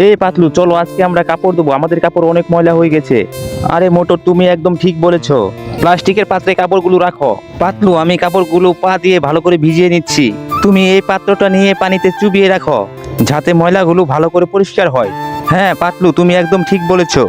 এই পাতলু, চলো আজকে আমরা কাপড় দেবো, আমাদের কাপড় অনেক ময়লা হয়ে গেছে। আরে মোটর, তুমি একদম ঠিক বলেছো, প্লাস্টিকের পাত্রে কাপড়গুলো রাখো। পাতলু, আমি কাপড়গুলো পা দিয়ে ভালো করে ভিজিয়ে নিচ্ছি। তুমি এই পাত্রটা নিয়ে পানিতে চুবিয়ে রাখো, যাতে ময়লাগুলো ভালো করে পরিষ্কার হয়। হ্যাঁ পাতলু, তুমি একদম ঠিক বলেছো,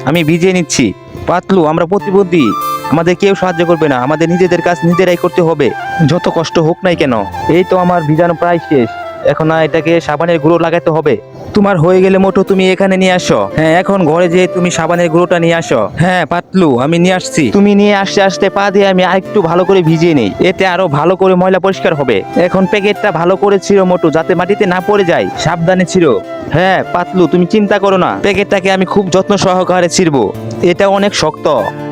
আমি ভিজিয়ে নিচ্ছি। পাতলু, আমরা প্রতিবন্ধী, আমাদের কেউ সাহায্য করবে না, আমাদের নিজেদের কাজ নিজেরাই করতে হবে, যত কষ্ট হোক নাই কেন। এই তো আমার ভিজানো প্রায় শেষ, এখন না এটাকে সাবানের গুঁড়ো লাগাতে হবে। তোমার হয়ে গেলে মোটো তুমি এখানে নিয়ে আসো। হ্যাঁ, এখন ঘরে যেয়ে তুমি সাবানের গুঁড়োটা নিয়ে আসো। হ্যাঁ পাতলু, আমি নিয়ে আসছি। তুমি নিয়ে আসতে আসতে পা দিয়ে আমি আরেকটু ভালো করে ভিজিয়ে নেই, এতে আরো ভালো করে ময়লা পরিষ্কার হবে। এখন প্যাকেটটা ভালো করে ছিঁড়ো মোটু, যাতে মাটিতে না পড়ে যায়, সাবধানে ছিঁড়ো। হ্যাঁ পাতলু, তুমি চিন্তা করো না, প্যাকেটটাকে আমি খুব যত্ন সহকারে ছিঁড়বো, এটা অনেক শক্ত।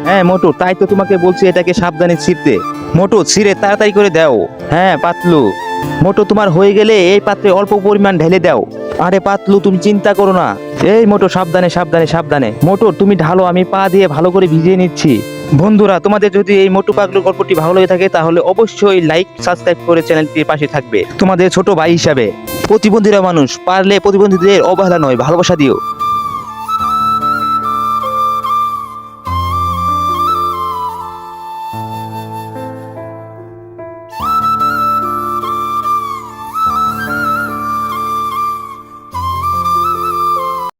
হ্যাঁ মোটু, তাই তো তোমাকে বলছি এটাকে সাবধানে ছিঁড়তে। মোটু, ছিঁড়ে তাড়াতাড়ি করে দাও। হ্যাঁ পাতলু। মোটু, তোমার হয়ে গেলে এই পাত্রে অল্প পরিমাণ ঢেলে দাও। আরে পাতলু, তুমি চিন্তা করো না। এই মোটু, সাবধানে সাবধানে সাবধানে। মোটু, তুমি ঢালো, আমি পা দিয়ে ভালো করে ভিজিয়ে নিচ্ছি। বন্ধুরা, তোমাদের যদি এই মোটু পাগলুর গল্পটি ভালো লেগে থাকে তাহলে অবশ্যই লাইক সাবস্ক্রাইব করে চ্যানেলটির পাশে থাকবে তোমাদের ছোট ভাই হিসাবে। প্রতিবন্ধীরা মানুষ, পারলে প্রতিবন্ধীদের অবহেলা নয়, ভালোবাসা দিও।